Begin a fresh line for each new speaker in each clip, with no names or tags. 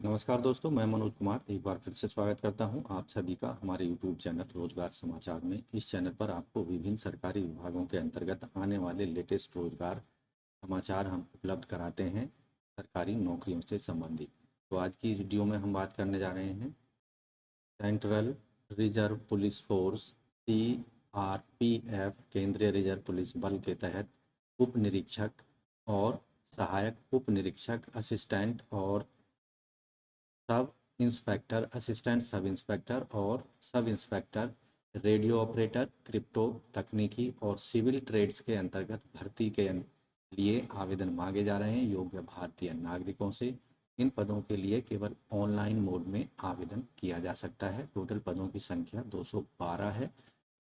नमस्कार दोस्तों, मैं मनोज कुमार एक बार फिर से स्वागत करता हूं आप सभी का हमारे यूट्यूब चैनल रोजगार समाचार में। इस चैनल पर आपको विभिन्न सरकारी विभागों के अंतर्गत आने वाले लेटेस्ट रोजगार समाचार हम उपलब्ध कराते हैं सरकारी नौकरियों से संबंधित। तो आज की इस वीडियो में हम बात करने जा रहे हैं central reserve police force CRPF केंद्रीय रिजर्व पुलिस बल के तहत उप निरीक्षक और सहायक उप निरीक्षक असिस्टेंट और sub inspector, assistant sub inspector और सब इंस्पेक्टर, रेडियो ऑपरेटर, क्रिप्टो तकनीकी और सिविल ट्रेड्स के अंतर्गत भर्ती के लिए आवेदन मांगे जा रहे हैं योग्य भारतीय नागरिकों से। इन पदों के लिए केवल ऑनलाइन मोड में आवेदन किया जा सकता है। टोटल पदों की संख्या 212 है।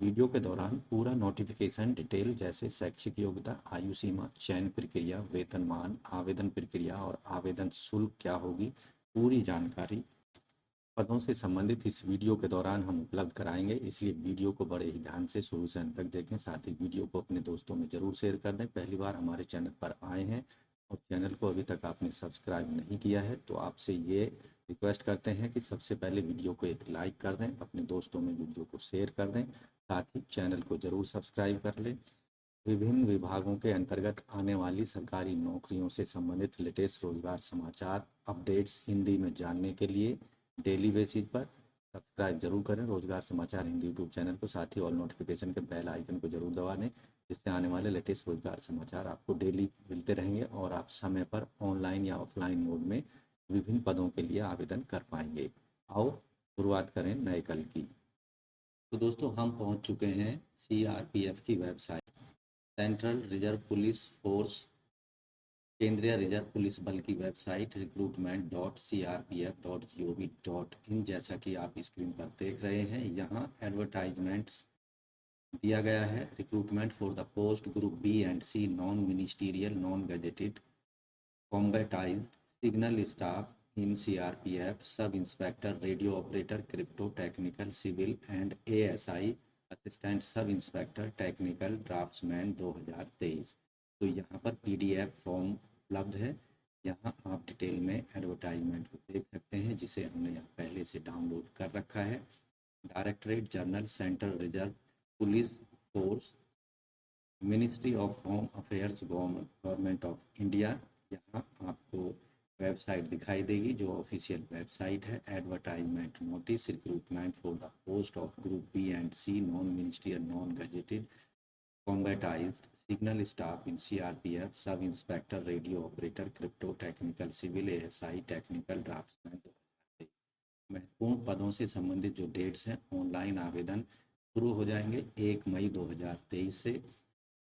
वीडियो के दौरान पूरा नोटिफिकेशन डिटेल जैसे शैक्षिक योग्यता, आयु सीमा, चयन प्रक्रिया, वेतनमान, आवेदन प्रक्रिया और आवेदन शुल्क क्या होगी, पूरी जानकारी पदों से संबंधित इस वीडियो के दौरान हम उपलब्ध कराएंगे, इसलिए वीडियो को बड़े ही ध्यान से शुरू से अंत तक देखें। साथ ही वीडियो को अपने दोस्तों में ज़रूर शेयर कर दें। पहली बार हमारे चैनल पर आए हैं और चैनल को अभी तक आपने सब्सक्राइब नहीं किया है तो आपसे ये रिक्वेस्ट करते हैं कि सबसे पहले वीडियो को एक लाइक कर दें, अपने दोस्तों में वीडियो को शेयर कर दें, साथ ही चैनल को ज़रूर सब्सक्राइब कर लें। विभिन्न विभागों के अंतर्गत आने वाली सरकारी नौकरियों से संबंधित लेटेस्ट रोजगार समाचार अपडेट्स हिंदी में जानने के लिए डेली बेसिस पर सब्सक्राइब जरूर करें रोजगार समाचार हिंदी यूट्यूब चैनल को। साथ ही ऑल नोटिफिकेशन के बेल आइकन को जरूर दबा दें, जिससे आने वाले लेटेस्ट रोजगार समाचार आपको डेली मिलते रहेंगे और आप समय पर ऑनलाइन या ऑफलाइन मोड में विभिन्न पदों के लिए आवेदन कर पाएंगे। आओ शुरुआत करें नए कल की। तो दोस्तों, हम पहुंच चुके हैं CRPF की website, central reserve police force केंद्रीय रिजर्व पुलिस बल की वेबसाइट recruitment.crpf.gov.in। जैसा कि आप स्क्रीन पर देख रहे हैं, यहाँ एडवर्टाइजमेंट्स दिया गया है। Recruitment for the post group B and C, non ministerial, non gazetted, combatised signal staff in CRPF, sub inspector, radio operator, crypto technical, civil and ASI, assistant sub inspector technical, draftsman 2023। तो यहाँ पर PDF form उपलब्ध है। यहाँ आप detail में advertisement को देख सकते हैं, जिसे हमने यहाँ पहले से डाउनलोड कर रखा है। Directorate general, central reserve police force, ministry of home affairs, government of India. यहाँ आपको वेबसाइट दिखाई देगी जो ऑफिशियल वेबसाइट है। Advertisement notice, recruitment for the post of group B and C, non ministerial, non gazetted, combatised signal staff in CRPF, sub inspector, radio operator, crypto technical, civil, ASI technical, draftsman 2023। महत्वपूर्ण पदों से संबंधित जो dates हैं, online आवेदन शुरू हो जाएंगे 1 मई 2023 से।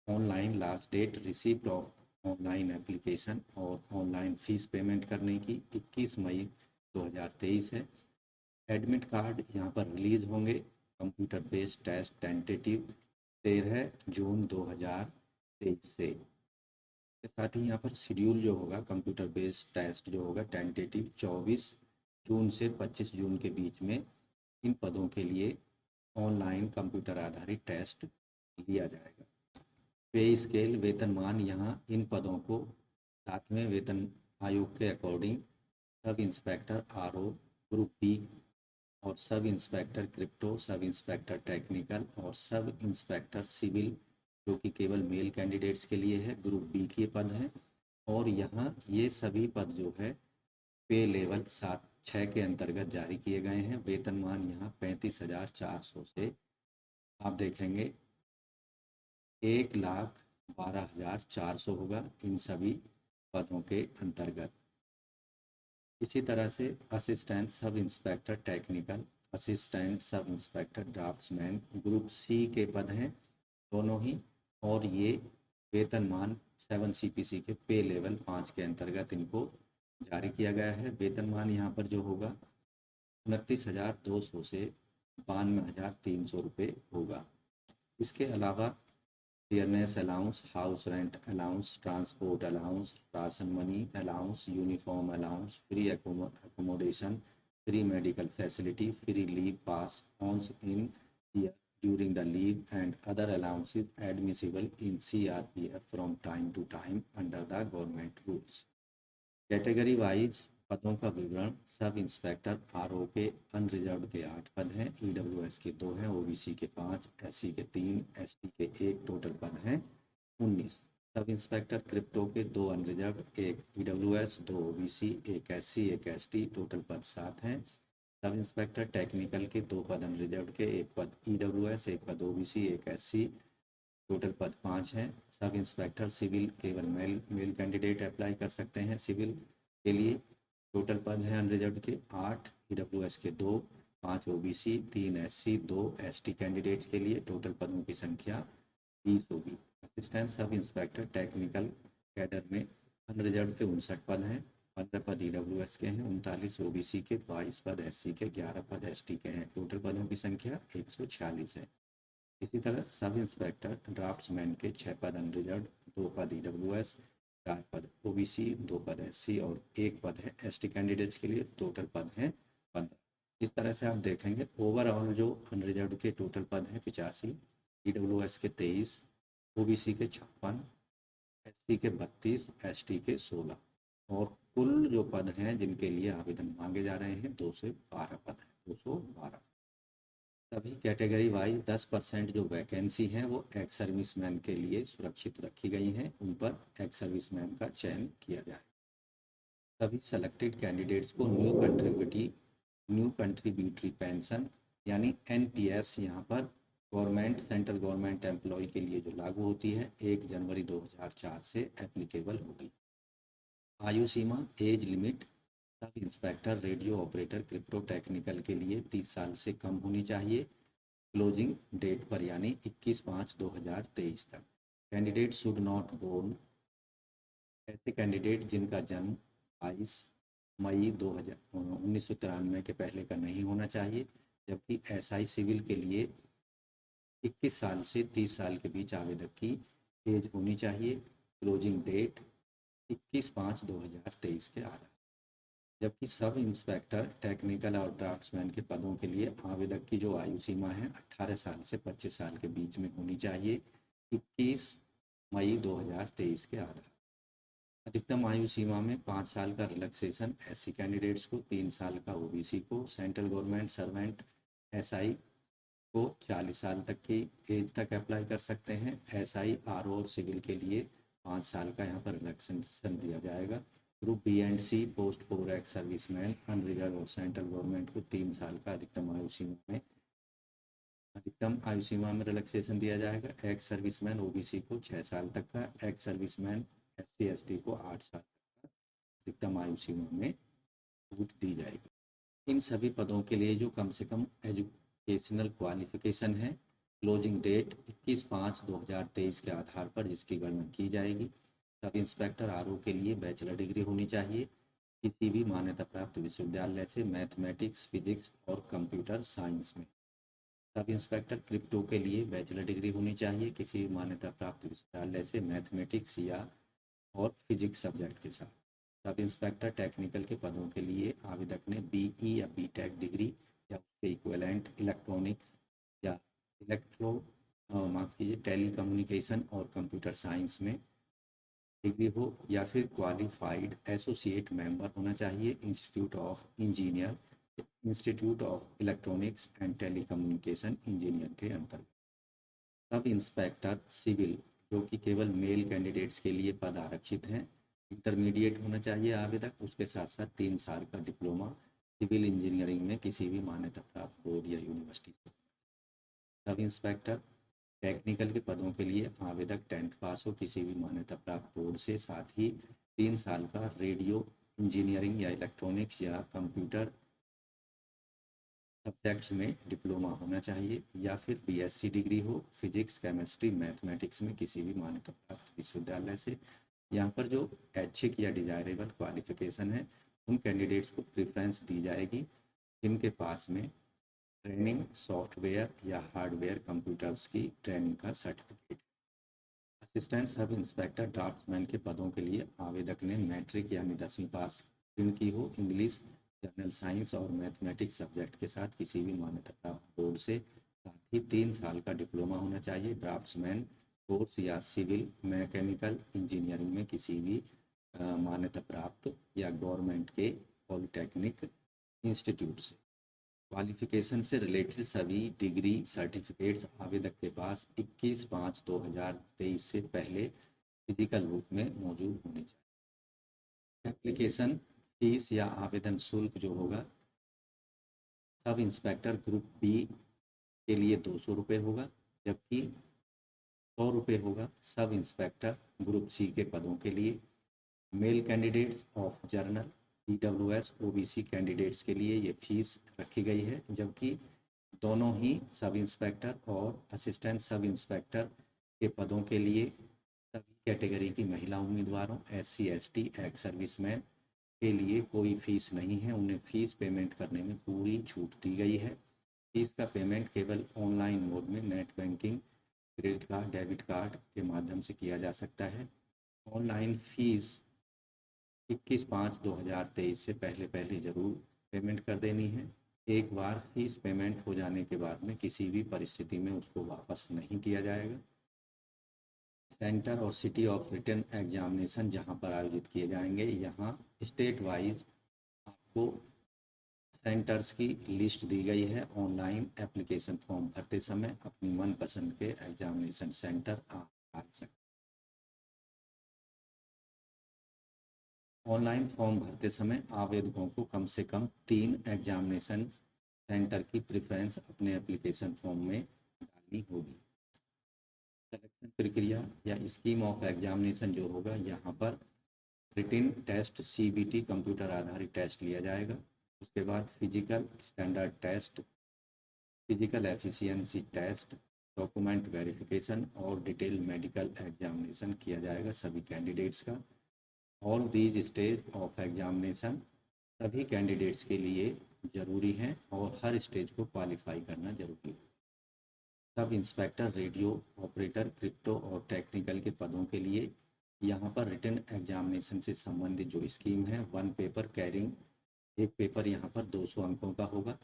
Online last date receipt of online application और ऑनलाइन फीस पेमेंट करने की 21 मई 2023 है। एडमिट कार्ड यहाँ पर रिलीज होंगे। कंप्यूटर बेस्ड टेस्ट टेंटेटिव 13 जून 2023 से। इसके साथ ही यहाँ पर शेड्यूल जो होगा, कंप्यूटर बेस्ड टेस्ट जो होगा टेंटेटिव 24 जून से 25 जून के बीच में इन पदों के लिए ऑनलाइन कंप्यूटर आधारित टेस्ट लिया जाएगा। पे स्केल, वेतनमान, यहाँ इन पदों को 7वें वेतन आयोग के according sub inspector RO group B और सब इंस्पेक्टर क्रिप्टो, सब इंस्पेक्टर टेक्निकल और सब इंस्पेक्टर सिविल, जो कि केवल मेल कैंडिडेट्स के लिए है, ग्रुप B के पद हैं। और यहाँ ये सभी पद जो है पे लेवल 7-6 के अंतर्गत जारी किए गए हैं। वेतनमान यहाँ 35,400 से आप देखेंगे 1,12,400 होगा इन सभी पदों के अंतर्गत। इसी तरह से assistant sub inspector technical, assistant sub inspector draughtsman group C के पद हैं दोनों ही। और ये वेतनमान 7 CPC के पे लेवल 5 के अंतर्गत इनको जारी किया गया है। वेतनमान यहाँ पर जो होगा 29,200 से 92,300 रुपये होगा। इसके अलावा dearness allowance, house rent allowance, transport allowance, ration money allowance, uniform allowance, free accommodation, free medical facility, free leave pass on in year during the leave and other allowances admissible in CRPF from time to time under the government rules. Category wise पदों का विवरण। Sub inspector RO के unreserved के 8 पद हैं, EWS के 2 हैं, OBC के 5, एससी के 3, एसटी के 1, टोटल पद हैं 19। सब इंस्पेक्टर क्रिप्टो के 2 unreserved, 1 EWS, 2 OBC, 1 SC, 1 ST, total पद 7 हैं। सब इंस्पेक्टर टेक्निकल के 2 पद अनरिजर्व्ड के, 1 पद ईडब्ल्यूएस, 1 पद ओबीसी, 1 एससी, टोटल पद 5 हैं। सब इंस्पेक्टर सिविल केवल मेल कैंडिडेट अप्लाई कर सकते हैं सिविल के लिए। टोटल पद हैं अनरिजर्व्ड के 8, ईडब्ल्यूएस के 2, 5 ओबीसी, 3 एससी, 2 एसटी कैंडिडेट्स के लिए। टोटल पदों की संख्या 20 होगी। Assistant sub inspector technical cadre में अनरिजर्व्ड के 59 पद हैं, 15 पद ईडब्ल्यूएस के हैं, 39 ओबीसी के, 22 पद एससी के, 11 पद एसटी के हैं। टोटल पदों की संख्या 146 है। इसी तरह सब इंस्पेक्टर ड्राफ्ट्समैन के 6 पद अनरिजर्व्ड, 2 पद ईडब्ल्यूएस, 4 पद ओबीसी, 2 पद एससी और 1 पद है एसटी कैंडिडेट्स के लिए। टोटल पद हैं 15। इस तरह से आप देखेंगे ओवरऑल जो अनरिजर्व्ड के टोटल पद हैं 85, ईडब्ल्यूएस के 23, ओबीसी के 56, एससी के 32, एसटी के 16 और कुल जो पद हैं जिनके लिए आवेदन मांगे जा रहे हैं 212 पद हैं, 212। सभी कैटेगरी वाइज 10% जो वैकेंसी हैं वो एक्स सर्विसमैन के लिए सुरक्षित रखी गई हैं, उन पर एक्स सर्विसमैन का चयन किया जाए। सभी सेलेक्टेड कैंडिडेट्स को न्यू कंट्रीब्यूटरी पेंशन यानी एनपीएस यहाँ पर गवर्नमेंट सेंट्रल गवर्नमेंट एम्प्लॉय के लिए जो लागू होती है 1 जनवरी 2004 से एप्लीकेबल होगी। आयु सीमा age limit sub inspector radio operator crypto technical के लिए 30 साल से कम होनी चाहिए क्लोजिंग डेट पर यानी 21/5/2023 तक। कैंडिडेट शुड नॉट बोर्न ऐसे कैंडिडेट जिनका जन्म 22 मई 1993 के पहले का नहीं होना चाहिए, जबकि एसआई सिविल के लिए 21 साल से 30 साल के बीच आवेदक की एज होनी चाहिए क्लोजिंग डेट 21/5/2023 के आधार। जबकि सब इंस्पेक्टर टेक्निकल और ड्राफ्ट्समैन के पदों के लिए आवेदक की जो आयु सीमा है 18 साल से 25 साल के बीच में होनी चाहिए 21 मई 2023 के आधार। अधिकतम आयु सीमा में 5 साल का रिलैक्सेशन एससी कैंडिडेट्स को, 3 साल का ओबीसी को, सेंट्रल गवर्नमेंट सर्वेंट एसआई को 40 साल तक की एज तक अप्लाई कर सकते हैं। एसआई आरओ और सिविल के लिए 5 साल का यहाँ पर रिलैक्सेशन दिया जाएगा। Group B and C post 4 ex serviceman unreserve और सेंट्रल गवर्नमेंट को 3 साल का अधिकतम आयु सीमा में रिलैक्सेशन दिया जाएगा। एक्स सर्विसमैन ओबीसी को 6 साल तक का, एक्स सर्विसमैन एससी एसटी को 8 साल तक का अधिकतम आयु सीमा में छूट दी जाएगी। इन सभी पदों के लिए जो कम से कम एजुकेशनल क्वालिफिकेशन है क्लोजिंग डेट 21/5/2023 के आधार पर जिसकी गणना की जाएगी। सब इंस्पेक्टर आरओ के लिए बैचलर डिग्री होनी चाहिए किसी भी मान्यता प्राप्त विश्वविद्यालय से मैथमेटिक्स, फिजिक्स और कंप्यूटर साइंस में। सब इंस्पेक्टर क्रिप्टो के लिए बैचलर डिग्री होनी चाहिए किसी भी मान्यता प्राप्त विश्वविद्यालय से मैथमेटिक्स या और फिजिक्स सब्जेक्ट के साथ। सब इंस्पेक्टर टेक्निकल के पदों के लिए आवेदक ने बीई या बीटेक डिग्री या उसके इक्विवेलेंट इलेक्ट्रॉनिक्स या माफ़ कीजिए टेली कम्युनिकेशन और कंप्यूटर साइंस में डिग्री हो या फिर क्वालिफाइड एसोसिएट मेंबर होना चाहिए institute of electronics and telecommunication engineer के अंतर्गत। सब इंस्पेक्टर सिविल जो कि केवल मेल कैंडिडेट्स के लिए पद आरक्षित हैं इंटरमीडिएट होना चाहिए आवेदक, उसके साथ साथ 3 साल का डिप्लोमा सिविल इंजीनियरिंग में किसी भी मान्यता प्राप्त बोर्ड या यूनिवर्सिटी से। सब इंस्पेक्टर टेक्निकल के पदों के लिए आवेदक 10th पास हो किसी भी मान्यता प्राप्त बोर्ड से, साथ ही 3 साल का रेडियो इंजीनियरिंग या इलेक्ट्रॉनिक्स या कंप्यूटर सब्जेक्ट्स में डिप्लोमा होना चाहिए या फिर बीएससी डिग्री हो फिजिक्स, केमिस्ट्री, मैथमेटिक्स में किसी भी मान्यता प्राप्त विश्वविद्यालय से। यहाँ पर जो ऐच्छिक या डिजायरेबल क्वालिफिकेशन है उन कैंडिडेट्स को प्रेफरेंस दी जाएगी जिनके पास में ट्रेनिंग सॉफ्टवेयर या हार्डवेयर कंप्यूटर्स की ट्रेनिंग का certificate. Assistant sub inspector draughtsman के पदों के लिए आवेदक ने मैट्रिक यानी 10वीं पास की हो इंग्लिश, जनरल साइंस और मैथमेटिक्स सब्जेक्ट के साथ किसी भी मान्यता प्राप्त बोर्ड से, साथ ही 3 साल का डिप्लोमा होना चाहिए ड्राफ्ट्समैन कोर्स या सिविल मैकेनिकल इंजीनियरिंग में किसी भी मान्यता प्राप्त या गवर्नमेंट के पॉलिटेक्निक इंस्टीट्यूट से। क्वालिफिकेशन से रिलेटेड सभी डिग्री सर्टिफिकेट्स आवेदक के पास 21/5/2023 से पहले फिजिकल रूप में मौजूद होने चाहिए। एप्लीकेशन फीस या आवेदन शुल्क जो होगा, सब इंस्पेक्टर ग्रुप बी के लिए 200 रुपये होगा, जबकि 100 रुपये होगा सब इंस्पेक्टर ग्रुप सी के पदों के लिए। Male candidates of journal EWS OBC candidates के लिए ये फीस रखी गई है, जबकि दोनों ही सब इंस्पेक्टर और असिस्टेंट सब इंस्पेक्टर के पदों के लिए सभी कैटेगरी की महिला उम्मीदवारों SC ST एक्स सर्विसमैन के लिए कोई फीस नहीं है। उन्हें फ़ीस पेमेंट करने में पूरी छूट दी गई है। फीस का पेमेंट केवल ऑनलाइन मोड में net banking, credit card, debit card के माध्यम से किया जा सकता है। ऑनलाइन फ़ीस 21/5/2023 से पहले ज़रूर पेमेंट कर देनी है। एक बार फीस पेमेंट हो जाने के बाद में किसी भी परिस्थिति में उसको वापस नहीं किया जाएगा। सेंटर और सिटी ऑफ रिटन एग्जामिनेशन जहां पर आयोजित किए जाएंगे, यहां स्टेट वाइज आपको सेंटर्स की लिस्ट दी गई है। ऑनलाइन एप्लीकेशन फॉर्म भरते समय अपनी मनपसंद के एग्जामिनेशन सेंटर आप आ सकते। ऑनलाइन फॉर्म भरते समय आवेदकों को कम से कम 3 एग्जामिनेशन सेंटर की प्रेफरेंस अपने एप्लीकेशन फॉर्म में डालनी होगी। सिलेक्शन प्रक्रिया या स्कीम ऑफ एग्जामिनेशन जो होगा, यहाँ पर रिटिन टेस्ट CBT कंप्यूटर आधारित टेस्ट लिया जाएगा। उसके बाद physical standard test, physical efficiency test, document verification और डिटेल मेडिकल एग्जामिनेशन किया जाएगा सभी कैंडिडेट्स का। All these stage of examination सभी कैंडिडेट्स के लिए ज़रूरी हैं और हर स्टेज को क्वालिफाई करना ज़रूरी है। सब इंस्पेक्टर, रेडियो ऑपरेटर, क्रिप्टो और टेक्निकल के पदों के लिए यहाँ पर रिटन एग्जामिनेशन से संबंधित जो स्कीम है, 1 पेपर कैरिंग, एक पेपर यहाँ पर 200 अंकों का होगा।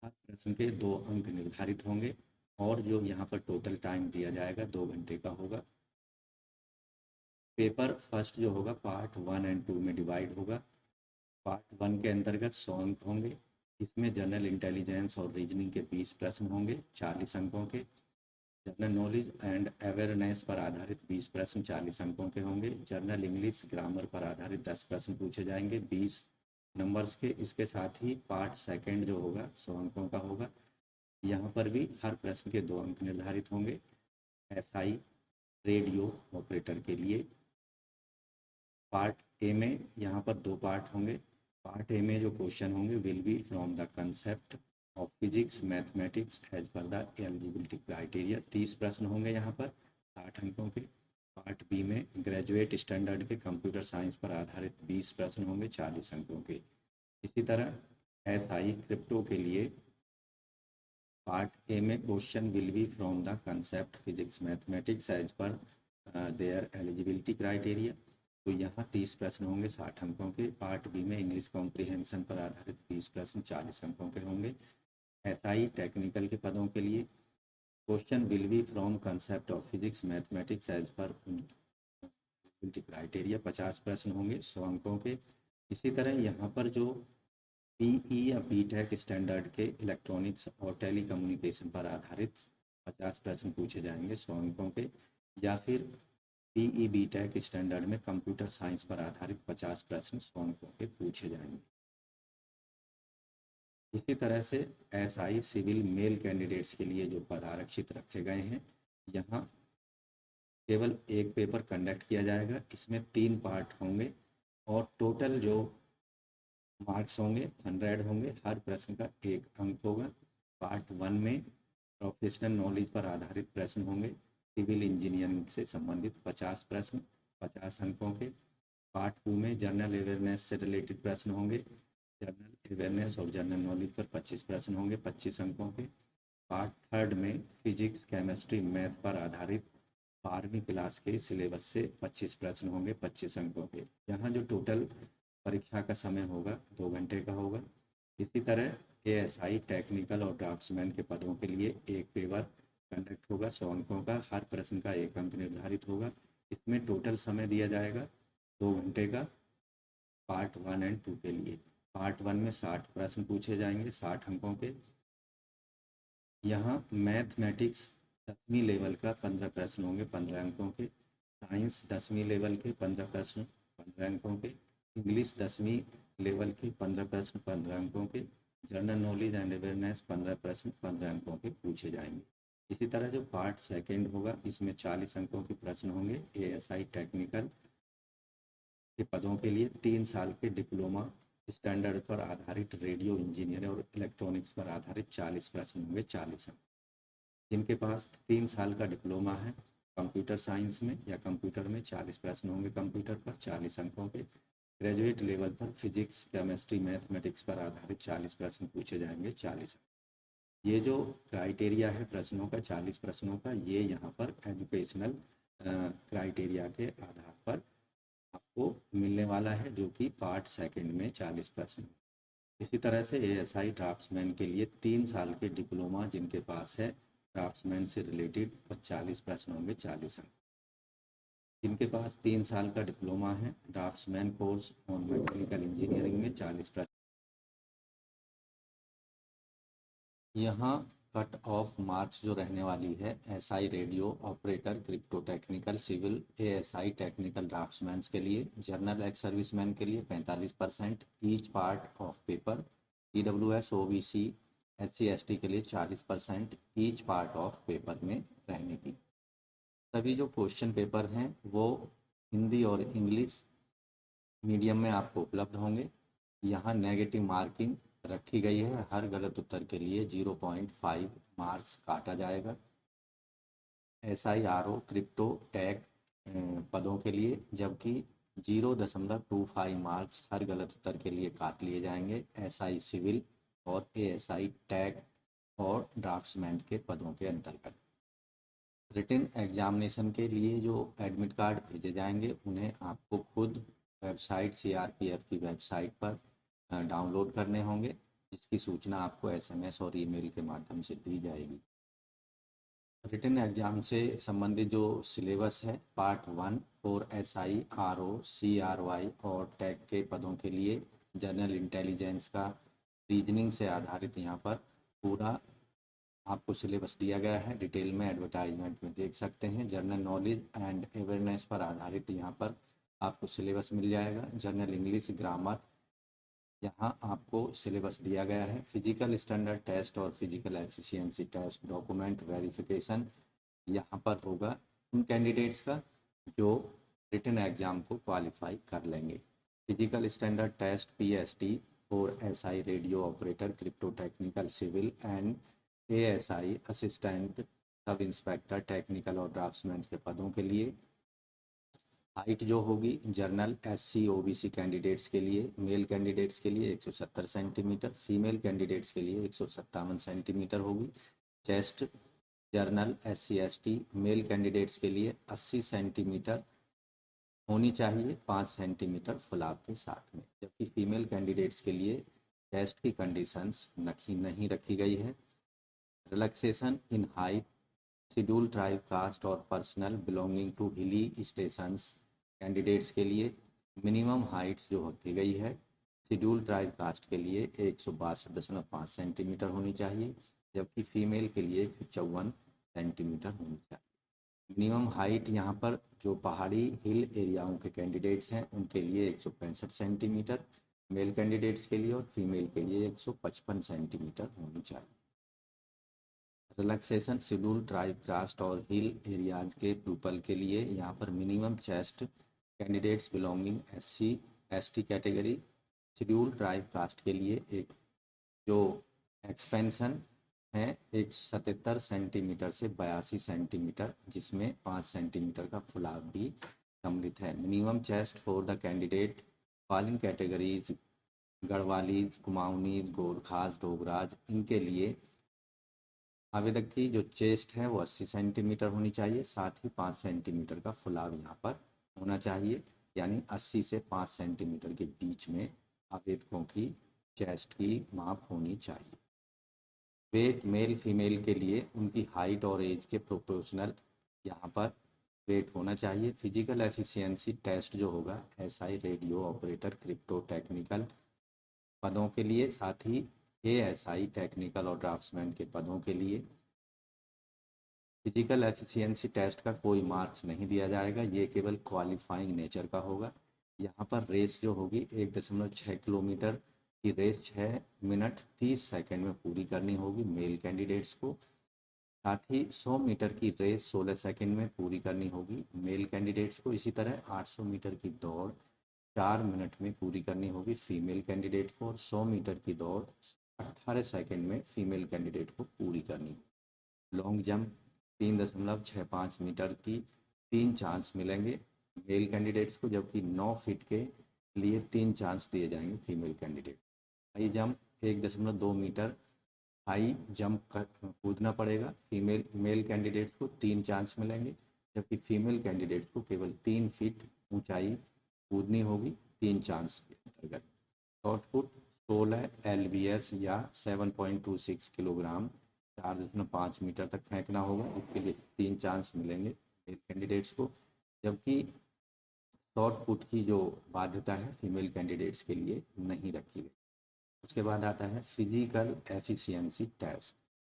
हर प्रश्न के 2 अंक निर्धारित होंगे और जो यहाँ पर टोटल टाइम दिया जाएगा 2 घंटे का होगा। पेपर फर्स्ट जो होगा पार्ट 1 और 2 में डिवाइड होगा। पार्ट 1 के अंतर्गत 100 अंक होंगे। इसमें जनरल इंटेलिजेंस और रीजनिंग के 20 प्रश्न होंगे 40 अंकों के। जनरल नॉलेज एंड अवेयरनेस पर आधारित 20 प्रश्न 40 अंकों के होंगे। जनरल इंग्लिश ग्रामर पर आधारित 10 प्रश्न पूछे जाएंगे 20 नंबर्स के। इसके साथ ही पार्ट सेकंड जो होगा 100 अंकों का होगा। यहाँ पर भी हर प्रश्न के 2 अंक निर्धारित होंगे। SI रेडियो ऑपरेटर के लिए पार्ट ए में यहाँ पर 2 पार्ट होंगे। पार्ट ए में जो क्वेश्चन होंगे will be from the concept of physics mathematics as per the eligibility criteria. 30 प्रश्न होंगे यहाँ पर 60 अंकों के। पार्ट बी में ग्रेजुएट स्टैंडर्ड के कंप्यूटर साइंस पर आधारित 20 प्रश्न होंगे 40 अंकों के। इसी तरह SI क्रिप्टो के लिए पार्ट ए में question will be from the concept physics mathematics as per their eligibility criteria. तो यहाँ 30 प्रश्न होंगे 60 अंकों के। पार्ट बी में इंग्लिश कॉम्प्रिहेंशन पर आधारित 20 प्रश्न 40 अंकों के होंगे। SI टेक्निकल के पदों के लिए question will be from concept of physics mathematics as per criteria 50 प्रश्न होंगे 100 अंकों के। इसी तरह यहाँ पर जो BE या BTech स्टैंडर्ड के इलेक्ट्रॉनिक्स और टेलीकम्युनिकेशन पर आधारित 50 प्रश्न पूछे जाएंगे 100 अंकों के। या फिर BE BTech स्टैंडर्ड में कंप्यूटर साइंस पर आधारित 50 प्रश्न 100 अंकों के पूछे जाएंगे। इसी तरह से SI सिविल मेल कैंडिडेट्स के लिए जो पद आरक्षित रखे गए हैं, यहाँ केवल एक पेपर कंडक्ट किया जाएगा। इसमें 3 पार्ट होंगे और टोटल जो मार्क्स होंगे 100 होंगे। हर प्रश्न का 1 अंक होगा। पार्ट 1 में प्रोफेशनल नॉलेज पर आधारित प्रश्न होंगे। सिविल इंजीनियरिंग से संबंधित 50 प्रश्न 50 अंकों के। पार्ट 2 में जनरल अवेयरनेस से रिलेटेड प्रश्न होंगे। जनरल अवेयरनेस और जनरल नॉलेज पर 25 प्रश्न होंगे 25 अंकों के। पार्ट 3 में फिजिक्स, केमिस्ट्री, मैथ पर आधारित 12वीं क्लास के सिलेबस से 25 प्रश्न होंगे 25 अंकों के। यहाँ जो टोटल परीक्षा का समय होगा 2 घंटे का होगा। इसी तरह ASI टेक्निकल और ड्राफ्ट्समैन के पदों के लिए एक पेपर कंडक्ट होगा 100 अंकों का। हर प्रश्न का 1 अंक निर्धारित होगा। इसमें टोटल समय दिया जाएगा 2 घंटे का। पार्ट 1 एंड 2 के लिए। पार्ट 1 में 60 प्रश्न पूछे जाएंगे 60 अंकों के। यहाँ मैथमेटिक्स 10वीं लेवल का 15 प्रश्न होंगे 15 अंकों के। साइंस 10वीं लेवल के 15 प्रश्न 15 अंकों के। इंग्लिश 10वीं लेवल के 15 प्रश्न 15 अंकों के। जनरल नॉलेज एंड अवेयरनेस 15 प्रश्न 15 अंकों के पूछे जाएंगे। इसी तरह जो पार्ट सेकंड होगा इसमें 40 अंकों के प्रश्न होंगे। एएसआई टेक्निकल के पदों के लिए 3 साल के डिप्लोमा स्टैंडर्ड पर आधारित रेडियो इंजीनियर और इलेक्ट्रॉनिक्स पर आधारित 40 प्रश्न होंगे 40 अंक। जिनके पास 3 साल का डिप्लोमा है कंप्यूटर साइंस में या कंप्यूटर में 40 प्रश्न होंगे कंप्यूटर पर 40 अंकों के। ग्रेजुएट लेवल पर फिजिक्स केमिस्ट्री मैथमेटिक्स पर आधारित 40 प्रश्न पूछे जाएंगे 40 अंक। ये जो क्राइटेरिया है प्रश्नों का 40 प्रश्नों का, ये यहाँ पर एजुकेशनल क्राइटेरिया के आधार पर आपको मिलने वाला है, जो कि पार्ट सेकंड में 40 प्रश्न। इसी तरह से एएसआई ड्राफ्ट्समैन के लिए 3 साल के डिप्लोमा जिनके पास है ड्राफ्ट्समैन से रिलेटेड और 40 प्रश्न होंगे 40 अंक। जिनके पास 3 साल का डिप्लोमा है draughtsman course on mechanical engineering में 40 प्रश्न। यहाँ कट ऑफ मार्क्स जो रहने वाली है SI radio operator crypto technical civil ASI technical draftsman के लिए, जर्नल एक्स सर्विसमैन के लिए 45% each part of paper, EWS OBC SC ST के लिए 40% ईच पार्ट ऑफ पेपर में रहने की। सभी जो क्वेश्चन पेपर हैं वो हिंदी और इंग्लिश मीडियम में आपको उपलब्ध होंगे। यहाँ नेगेटिव मार्किंग रखी गई है, हर गलत उत्तर के लिए 0.5 मार्क्स काटा जाएगा। SIRO क्रिप्टो टैग पदों के लिए, जबकि 0.25 मार्क्स हर गलत उत्तर के लिए काट लिए जाएंगे SI सिविल और ASI टैग और ड्राफ्ट्समैन के पदों के अंतर्गत। रिटन एग्जामिनेशन के लिए जो एडमिट कार्ड भेजे जाएंगे उन्हें आपको खुद वेबसाइट CRPF की वेबसाइट पर डाउनलोड करने होंगे, जिसकी सूचना आपको SMS और ईमेल के माध्यम से दी जाएगी। रिटन एग्जाम से संबंधित जो सिलेबस है part 1 for SI RO CRY और टैग के पदों के लिए जनरल इंटेलिजेंस का रीजनिंग से आधारित यहाँ पर पूरा आपको सिलेबस दिया गया है, डिटेल में एडवर्टाइजमेंट में देख सकते हैं। जनरल नॉलेज एंड अवेयरनेस पर आधारित यहाँ पर आपको सिलेबस मिल जाएगा। जनरल इंग्लिश ग्रामर यहाँ आपको सिलेबस दिया गया है। फिजिकल स्टैंडर्ड टेस्ट और physical efficiency test document verification यहाँ पर होगा उन कैंडिडेट्स का जो रिटन एग्जाम को क्वालिफाई कर लेंगे। Physical standard test PST for SI radio operator crypto technical civil and ASI assistant sub inspector technical और ड्राफ्ट्समैन के पदों के लिए। हाइट जो होगी जर्नल SC OBC कैंडिडेट्स के लिए, मेल कैंडिडेट्स के लिए 170 सेंटीमीटर, फीमेल कैंडिडेट्स के लिए 157 सेंटीमीटर होगी। Chest journal SC ST mail candidates के लिए 80 सेंटीमीटर होनी चाहिए 5 सेंटीमीटर फुलाव के साथ में, जबकि फीमेल कैंडिडेट्स के लिए चेस्ट की कंडीशंस नहीं रखी गई है। Relaxation in height schedule tribe caste और personal belonging to hilly stations candidates के लिए मिनिमम हाइट्स जो रखी गई है शेड्यूल ट्राइब कास्ट के लिए 162.5 सेंटीमीटर होनी चाहिए, जबकि फीमेल के लिए 154 सेंटीमीटर होनी चाहिए। मिनिमम हाइट यहाँ पर जो पहाड़ी हिल एरियाओं के कैंडिडेट्स हैं उनके लिए 165 सेंटीमीटर मेल कैंडिडेट्स के लिए और फीमेल के लिए 155 सेंटीमीटर होनी चाहिए। रिलैक्सेशन शेड्यूल ट्राइब कास्ट और हिल एरियाज के पीपल के लिए यहाँ पर minimum chest candidates belonging SC ST category. Schedule tribe caste के लिए एक जो एक्सपेंशन है 177 सेंटीमीटर से 82 सेंटीमीटर, जिसमें 5 सेंटीमीटर का फुलाव भी सम्मिलित है। Minimum chest for the candidate following categories Garhwalis Kumaonis Gorkhas Dogras, इनके लिए आवेदक की जो चेस्ट है वो 80 सेंटीमीटर होनी चाहिए, साथ ही 5 सेंटीमीटर का फुलाव यहाँ पर होना चाहिए, यानी 80 से 5 सेंटीमीटर के बीच में आवेदकों की चेस्ट की माप होनी चाहिए। वेट मेल फीमेल के लिए उनकी हाइट और एज के प्रोपोर्शनल यहाँ पर वेट होना चाहिए। फिजिकल एफिशिएंसी टेस्ट जो होगा SI, radio operator, crypto technical पदों के लिए, साथ ही एएसआई टेक्निकल और ड्राफ्ट्समैन के पदों के लिए फिजिकल एफिशिएंसी टेस्ट का कोई मार्क्स नहीं दिया जाएगा, ये केवल क्वालिफाइंग नेचर का होगा। यहाँ पर रेस जो होगी 1.6 किलोमीटर की रेस 6 मिनट 30 सेकंड में पूरी करनी होगी मेल कैंडिडेट्स को। साथ ही 100 मीटर की रेस 16 सेकंड में पूरी करनी होगी मेल कैंडिडेट्स को। इसी तरह 800 मीटर की दौड़ 4 मिनट में पूरी करनी होगी फीमेल कैंडिडेट को, और 100 मीटर की दौड़ 18 सेकंड में फीमेल कैंडिडेट को पूरी करनी होगी। लॉन्ग जंप 3.65 मीटर की 3 चांस मिलेंगे मेल कैंडिडेट्स को, जबकि 9 फीट के लिए 3 चांस दिए जाएंगे female candidate. High jump 1.2 metre high jump कूदना पड़ेगा फीमेल मेल कैंडिडेट्स को, 3 चांस मिलेंगे, जबकि फीमेल कैंडिडेट्स को केवल 3 फीट ऊंचाई कूदनी होगी 3 चांस के अंतर्गत। शॉर्ट पुट 16 LBS या 7.26 किलोग्राम 4.5 मीटर तक फेंकना होगा, इसके लिए 3 चांस मिलेंगे मेल कैंडिडेट्स को, जबकि शॉर्ट पुट की जो बाध्यता है फीमेल कैंडिडेट्स के लिए नहीं रखी गई। उसके बाद आता है physical efficiency test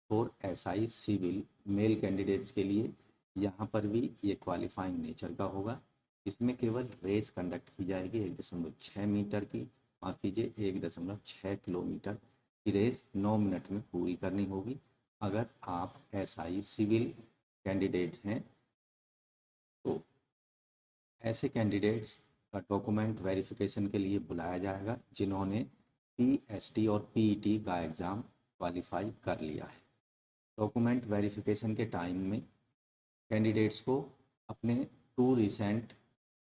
for SI civil male candidates के लिए। यहाँ पर भी ये क्वालिफाइंग नेचर का होगा। इसमें केवल रेस कंडक्ट की जाएगी 1.6 मीटर की, माफ़ कीजिए 1.6 किलोमीटर की रेस 9 मिनट में पूरी करनी होगी। अगर आप एसआई सिविल कैंडिडेट हैं तो ऐसे कैंडिडेट्स का डॉक्यूमेंट वेरिफिकेशन के लिए बुलाया जाएगा जिन्होंने पीएसटी और पीईटी का एग्ज़ाम क्वालिफाई कर लिया है। डॉक्यूमेंट वेरिफिकेशन के टाइम में कैंडिडेट्स को अपने 2 रिसेंट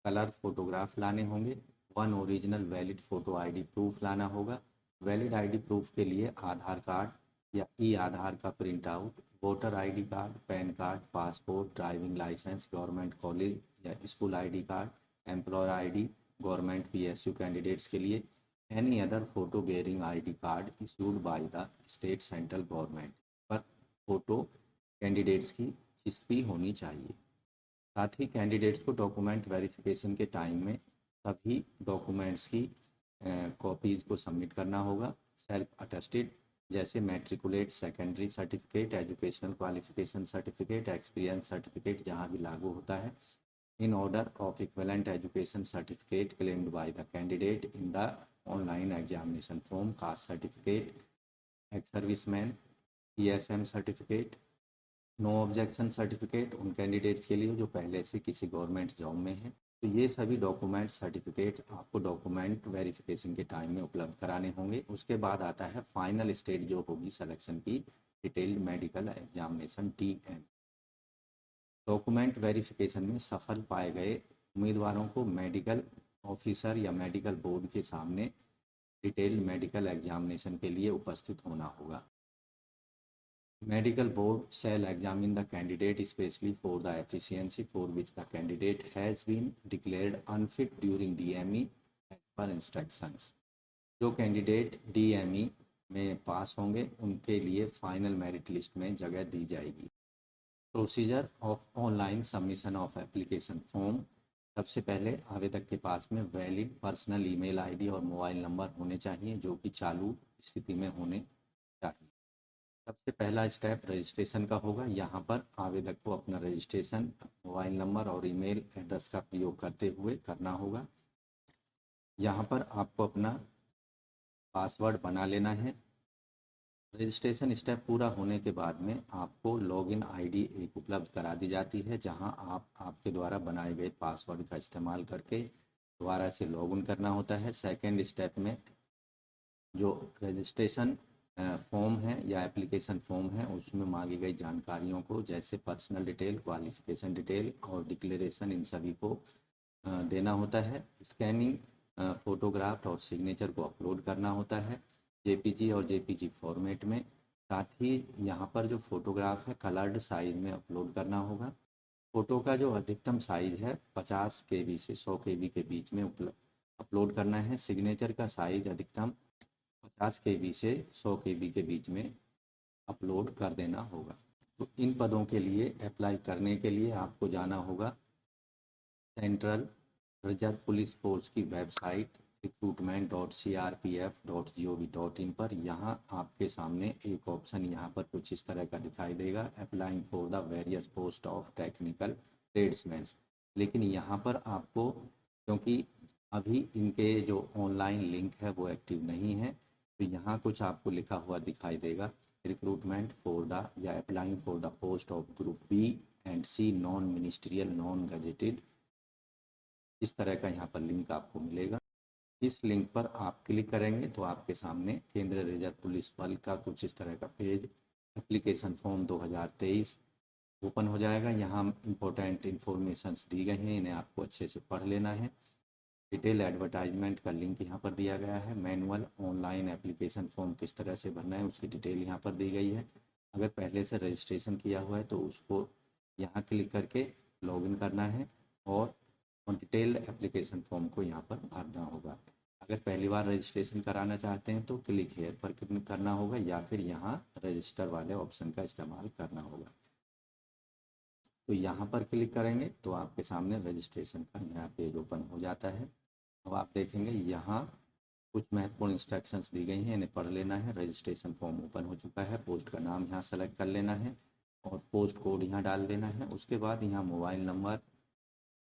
कलर फोटोग्राफ लाने होंगे, 1 original valid photo ID proof लाना होगा। वैलिड आईडी प्रूफ के लिए आधार कार्ड या ई आधार का print out, voter ID card, pan card, passport, driving licence, government college या school ID card, employer ID government PSU candidates के लिए, any other photo bearing ID card issued by the state central government पर photo candidates की चिस्पी होनी चाहिए। साथ ही कैंडिडेट्स को डॉक्यूमेंट वेरिफिकेशन के टाइम में सभी डॉक्यूमेंट्स की कॉपीज़ को सबमिट करना होगा सेल्फ अटेस्टेड, जैसे matriculate secondary certificate, educational qualification certificate, experience certificate जहाँ भी लागू होता है, in order of equivalent education certificate claimed by the candidate in the online examination form, caste certificate, ex-serviceman, ESM certificate, no objection certificate उन candidates के लिए जो पहले से किसी गवर्नमेंट जॉब में है। तो ये सभी डॉक्यूमेंट सर्टिफिकेट आपको डॉक्यूमेंट वेरिफिकेशन के टाइम में उपलब्ध कराने होंगे। उसके बाद आता है फाइनल स्टेज जो होगी सिलेक्शन की, detailed medical examination DM। Document verification में सफल पाए गए उम्मीदवारों को मेडिकल ऑफिसर या मेडिकल बोर्ड के सामने डिटेल्ड मेडिकल एग्जामिनेशन के लिए उपस्थित होना होगा। Medical board shall examine the candidate especially for the efficiency for which the candidate has been declared unfit during DME as per instructions। जो कैंडिडेट DME में पास होंगे उनके लिए फाइनल मेरिट लिस्ट में जगह दी जाएगी। Procedure of online submission of application form. सबसे पहले आवेदक के पास में वैलिड पर्सनल ईमेल आईडी और मोबाइल नंबर होने चाहिए जो कि चालू स्थिति में होने चाहिए। सबसे पहला स्टेप रजिस्ट्रेशन का होगा। यहाँ पर आवेदक को अपना रजिस्ट्रेशन मोबाइल नंबर और ईमेल एड्रेस का प्रयोग करते हुए करना होगा। यहाँ पर आपको अपना पासवर्ड बना लेना है। रजिस्ट्रेशन स्टेप पूरा होने के बाद में आपको लॉगिन आईडी एक उपलब्ध करा दी जाती है जहां आप आपके द्वारा बनाए गए पासवर्ड का इस्तेमाल करके दोबारा से लॉगिन करना होता है। सेकेंड स्टेप में जो रजिस्ट्रेशन फॉर्म है या एप्लीकेशन फॉर्म है उसमें मांगी गई जानकारियों को जैसे पर्सनल डिटेल, क्वालिफिकेशन डिटेल और डिक्लेरेशन इन सभी को देना होता है। स्कैनिंग फ़ोटोग्राफ और सिग्नेचर को अपलोड करना होता है JPG और JPG फॉर्मेट में। साथ ही यहाँ पर जो फ़ोटोग्राफ है कलर्ड साइज़ में अपलोड करना होगा। फ़ोटो का जो अधिकतम साइज़ है 50 KB से 100 KB के बीच में अपलोड करना है। सिग्नेचर का साइज़ अधिकतम 50 KB से 100 KB के बीच में अपलोड कर देना होगा। तो इन पदों के लिए अप्लाई करने के लिए आपको जाना होगा सेंट्रल रिजर्व पुलिस फोर्स की वेबसाइट recruitment.crpf.gov.in पर यहाँ आपके सामने एक ऑप्शन यहाँ पर कुछ इस तरह का दिखाई देगा, applying for the various post of technical tradesman. लेकिन यहाँ पर आपको, क्योंकि अभी इनके जो ऑनलाइन लिंक है वो एक्टिव नहीं है, तो यहाँ कुछ आपको लिखा हुआ दिखाई देगा, रिक्रूटमेंट फॉर द या applying for the post of group B and C non ministerial non gazetted, इस तरह का यहाँ पर लिंक आपको मिलेगा। इस लिंक पर आप क्लिक करेंगे तो आपके सामने केंद्रीय रिजर्व पुलिस बल का कुछ इस तरह का पेज, एप्लीकेशन फॉर्म 2023 ओपन हो जाएगा। यहाँ इंपॉर्टेंट इन्फॉर्मेशंस दी गई हैं, इन्हें आपको अच्छे से पढ़ लेना है। डिटेल एडवर्टाइजमेंट का लिंक यहाँ पर दिया गया है। मैनुअल ऑनलाइन एप्लीकेशन फॉर्म किस तरह से भरना है उसकी डिटेल यहाँ पर दी गई है। अगर पहले से रजिस्ट्रेशन किया हुआ है तो उसको यहाँ क्लिक करके लॉगिन करना है और डिटेल एप्लीकेशन फॉर्म को यहाँ पर भरना होगा। अगर पहली बार रजिस्ट्रेशन कराना चाहते हैं तो क्लिक हेयर पर क्लिक करना होगा या फिर यहाँ रजिस्टर वाले ऑप्शन का इस्तेमाल करना होगा। तो यहाँ पर क्लिक करेंगे तो आपके सामने रजिस्ट्रेशन का नया पेज ओपन हो जाता है। अब आप देखेंगे यहाँ कुछ महत्वपूर्ण इंस्ट्रक्शंस दी गई हैं, इन्हें पढ़ लेना है। रजिस्ट्रेशन फॉर्म ओपन हो चुका है, पोस्ट का नाम यहाँ सेलेक्ट कर लेना है और पोस्ट कोड यहाँ डाल देना है। उसके बाद यहाँ मोबाइल नंबर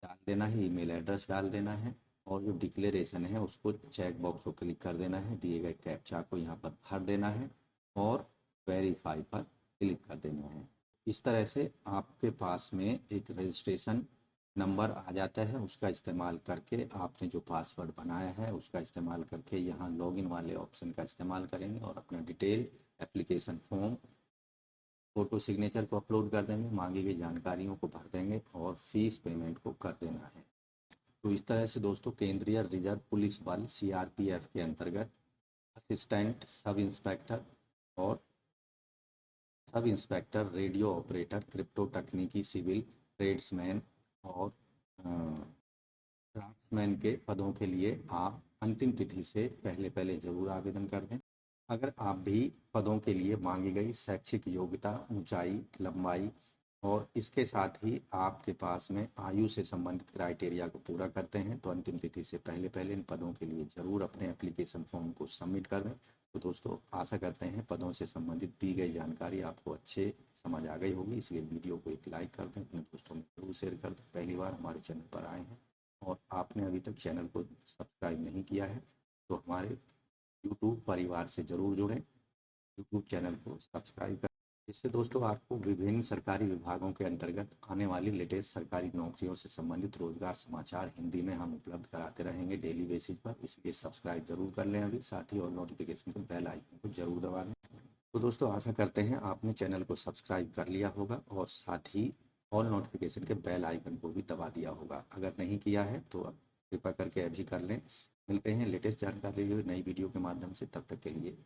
डाल देना है, ईमेल एड्रेस डाल देना है और जो डिक्लेरेशन है उसको चेक बॉक्स को क्लिक कर देना है, दिए गए कैप्चा को यहाँ पर भर देना है और वेरीफाई पर क्लिक कर देना है। इस तरह से आपके पास में एक रजिस्ट्रेशन नंबर आ जाता है। उसका इस्तेमाल करके आपने जो पासवर्ड बनाया है उसका इस्तेमाल करके यहाँ लॉगिन वाले ऑप्शन का इस्तेमाल करेंगे और अपना detail, application form, photo signature को अपलोड कर देंगे, मांगी गई जानकारियों को भर देंगे और फीस पेमेंट को कर देना है। तो इस तरह से दोस्तों केंद्रीय रिजर्व पुलिस बल CRPF के अंतर्गत असिस्टेंट सब इंस्पेक्टर और सब इंस्पेक्टर, रेडियो ऑपरेटर, क्रिप्टो तकनीकी, सिविल, ट्रेड्समैन और ड्राफ्ट्समैन के पदों के लिए आप अंतिम तिथि से पहले पहले ज़रूर आवेदन कर दें। अगर आप भी पदों के लिए मांगी गई शैक्षिक योग्यता, ऊंचाई, लंबाई और इसके साथ ही आपके पास में आयु से संबंधित क्राइटेरिया को पूरा करते हैं तो अंतिम तिथि से पहले पहले इन पदों के लिए ज़रूर अपने एप्लीकेशन फॉर्म को सबमिट कर दें। तो दोस्तों आशा करते हैं पदों से संबंधित दी गई जानकारी आपको अच्छे समझ आ गई होगी, इसलिए वीडियो को एक लाइक कर दें, अपने दोस्तों में जरूर शेयर कर दें। पहली बार हमारे चैनल पर आए हैं और आपने अभी तक चैनल को सब्सक्राइब नहीं किया है तो हमारे यूट्यूब परिवार से ज़रूर जुड़ें, यूट्यूब चैनल को सब्सक्राइब करें। इससे दोस्तों आपको विभिन्न सरकारी विभागों के अंतर्गत आने वाली लेटेस्ट सरकारी नौकरियों से संबंधित रोजगार समाचार हिंदी में हम उपलब्ध कराते रहेंगे डेली बेसिस पर, इसलिए सब्सक्राइब जरूर कर लें अभी, साथ ही और नोटिफिकेशन के बेल आइकन को जरूर दबा लें। तो दोस्तों आशा करते हैं आपने चैनल को सब्सक्राइब कर लिया होगा और साथ ही ऑल नोटिफिकेशन के बेल आइकन को भी दबा दिया होगा। अगर नहीं किया है तो अब कृपया करके अभी कर लें। मिलते हैं लेटेस्ट जानकारी हुई नई वीडियो के माध्यम से, तब तक के लिए